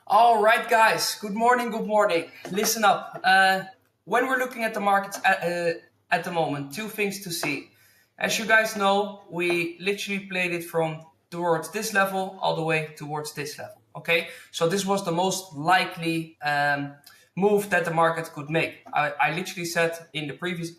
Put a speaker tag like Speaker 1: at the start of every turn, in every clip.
Speaker 1: All right, guys. Good morning. Good morning. Listen up. When we're looking at the markets at the moment, two things to see. As you guys know, we literally played it from towards this level all the way towards this level. Okay, so this was the most likely move that the market could make. I literally said in the previous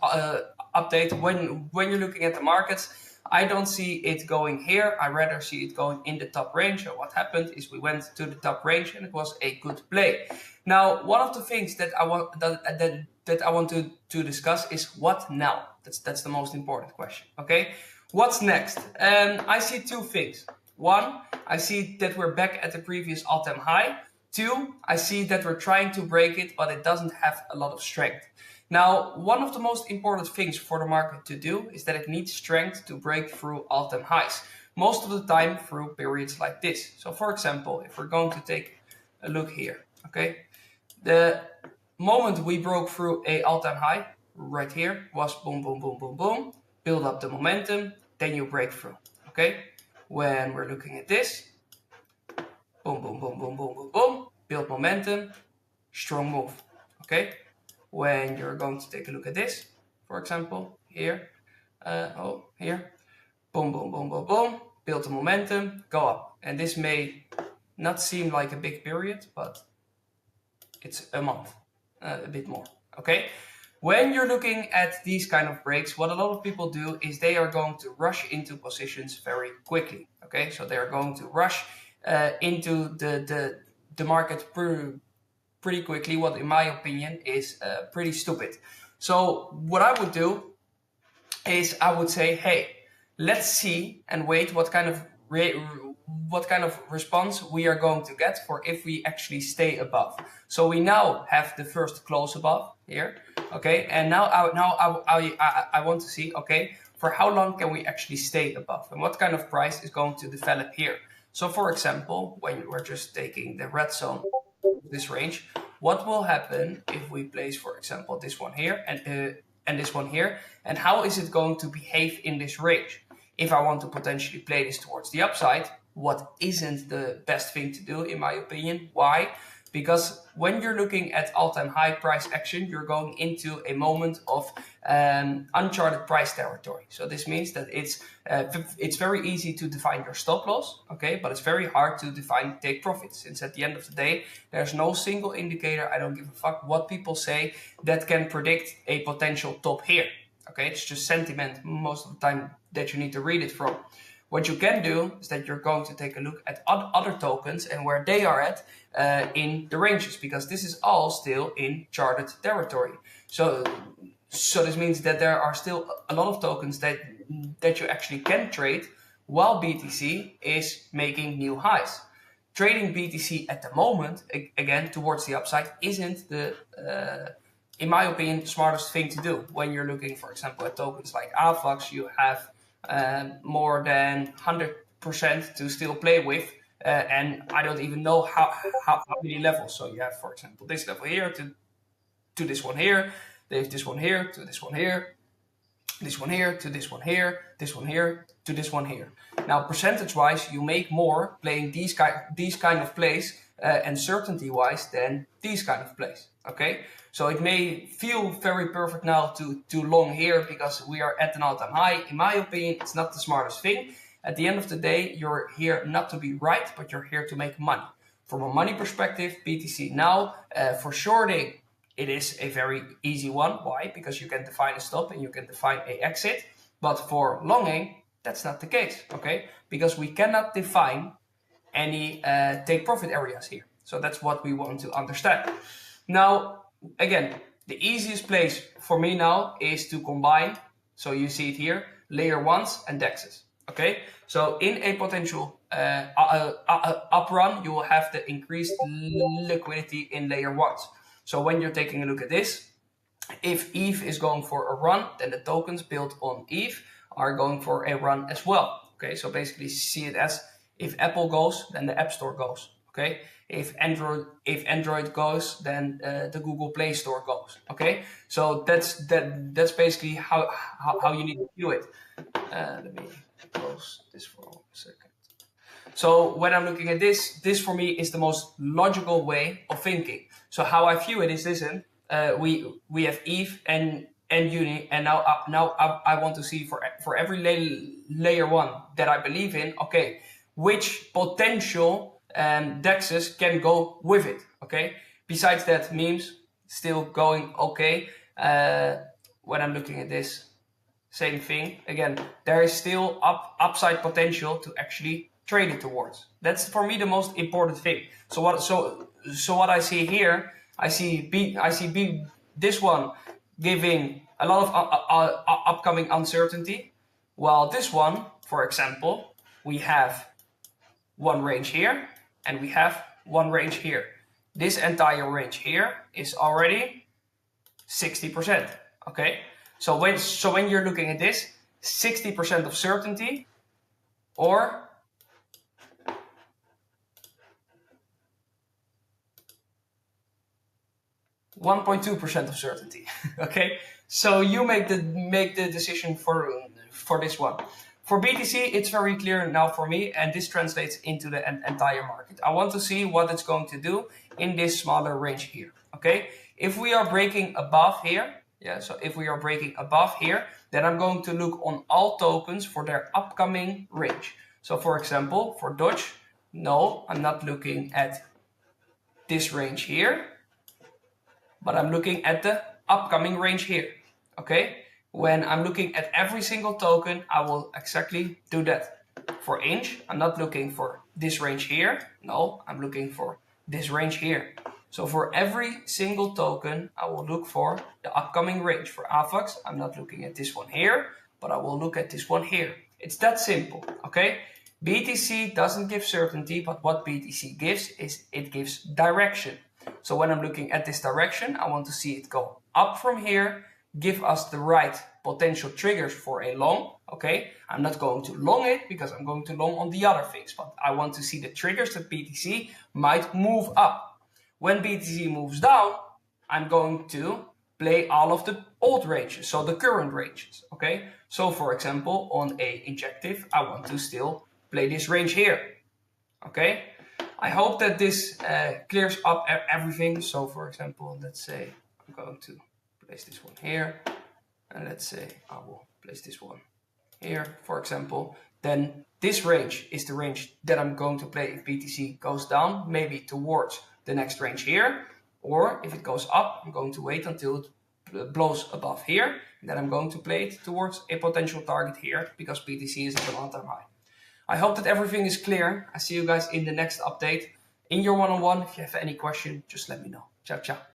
Speaker 1: update when you're looking at the markets, I don't see it going here. I rather see it going in the top range. So what happened is we went to the top range and it was a good play. Now, one of the things that I want that I want to discuss is what now. That's the most important question. Okay, what's next? I see two things. One, I see that we're back at the previous all-time high. Two, I see that we're trying to break it, but it doesn't have a lot of strength. Now, one of the most important things for the market to do is that it needs strength to break through all-time highs. Most of the time through periods like this. So for example, if we're going to take a look here, okay? The moment we broke through a all-time high right here was boom, boom, boom, boom, boom, build up the momentum, then you break through, okay? When we're looking at this, boom, boom, boom, boom, boom, boom, boom, build momentum, strong move, okay? When you're going to take a look at this, for example, here, here, boom, boom, boom, boom, boom, build the momentum, go up. And this may not seem like a big period, but it's a month, a bit more, okay? When you're looking at these kind of breaks, what a lot of people do is they are going to rush into positions very quickly, okay? So they are going to rush into the market pretty quickly, what in my opinion is pretty stupid. So what I would do is I would say, hey, let's see and wait what kind of response we are going to get for if we actually stay above. So we now have the first close above here, okay, and now I want to see, okay, for how long can we actually stay above and what kind of price is going to develop here. So for example, when we're just taking the red zone, this range, what will happen if we place, for example, this one here and this one here, and how is it going to behave in this range? If I want to potentially play this towards the upside, what isn't the best thing to do in my opinion? Why? Because when you're looking at all-time high price action, you're going into a moment of uncharted price territory. So this means that it's very easy to define your stop loss, okay, but it's very hard to define take profits. Since at the end of the day, there's no single indicator, I don't give a fuck what people say, that can predict a potential top here. Okay, it's just sentiment most of the time that you need to read it from. What you can do is that you're going to take a look at other tokens and where they are at in the ranges, because this is all still in charted territory. So this means that there are still a lot of tokens that you actually can trade while BTC is making new highs. Trading BTC at the moment, again, towards the upside, isn't the in my opinion, the smartest thing to do. When you're looking, for example, at tokens like AVAX, you have more than 100% to still play with. And I don't even know how many levels. So you have, for example, this level here to this one here. They have this one here to this one here. This one here to this one here. This one here to this one here. Now, percentage-wise, you make more playing these kind of plays and certainty-wise than these kind of plays. Okay, so it may feel very perfect now to long here because we are at an all-time high. In my opinion, it's not the smartest thing. At the end of the day, you're here not to be right, but you're here to make money. From a money perspective, BTC now for shorting, it is a very easy one. Why? Because you can define a stop and you can define a exit. But for longing, that's not the case, okay? Because we cannot define any take profit areas here. So that's what we want to understand. Now, again, the easiest place for me now is to combine, so you see it here, layer ones and DEXs, okay? So in a potential up run, you will have the increased liquidity in layer ones. So when you're taking a look at this, if ETH is going for a run, then the tokens built on ETH are going for a run as well. Okay, so basically see it as if Apple goes, then the App Store goes. Okay, if Android goes, then the Google Play Store goes. Okay, so that's basically how you need to view it. Let me close this for a second. So when I'm looking at this, this for me is the most logical way of thinking. So how I view it is, listen, we have ETH and Uni, and now I want to see for every layer one that I believe in, okay, which potential dexes can go with it, okay. Besides that, memes still going okay. When I'm looking at this, same thing again. There is still upside potential to actually trade it towards. That's for me the most important thing. So what I see here, I see this one giving a lot of upcoming uncertainty, while this one, for example, we have one range here and we have one range here. This entire range here is already 60%. Okay, so when you're looking at this, 60% of certainty or 1.2% of certainty. Okay, so you make the decision for this one. For BTC, it's very clear now for me, and this translates into the entire market. I want to see what it's going to do in this smaller range here. Okay, if we are breaking above here, yeah, so if we are breaking above here, then I'm going to look on all tokens for their upcoming range. So for example, for Doge, no, I'm not looking at this range here, but I'm looking at the upcoming range here. Okay, when I'm looking at every single token, I will exactly do that. For Inch, I'm not looking for this range here. No, I'm looking for this range here. So for every single token, I will look for the upcoming range. For AVAX, I'm not looking at this one here, but I will look at this one here. It's that simple, okay? BTC doesn't give certainty, but what BTC gives is it gives direction. So when I'm looking at this direction, I want to see it go up from here, give us the right potential triggers for a long, okay? I'm not going to long it because I'm going to long on the other things, but I want to see the triggers that BTC might move up. When BTC moves down, I'm going to play all of the old ranges, so the current ranges, okay? So for example, on a injective, I want to still play this range here, okay? I hope that this clears up everything. So for example, let's say I'm going to place this one here, and let's say I will place this one here, for example. Then this range is the range that I'm going to play if BTC goes down, maybe towards the next range here, or if it goes up, I'm going to wait until it blows above here, and then I'm going to play it towards a potential target here because BTC is at an all-time high. I hope that everything is clear. I see you guys in the next update. In your one-on-one, if you have any question, just let me know. Ciao, ciao.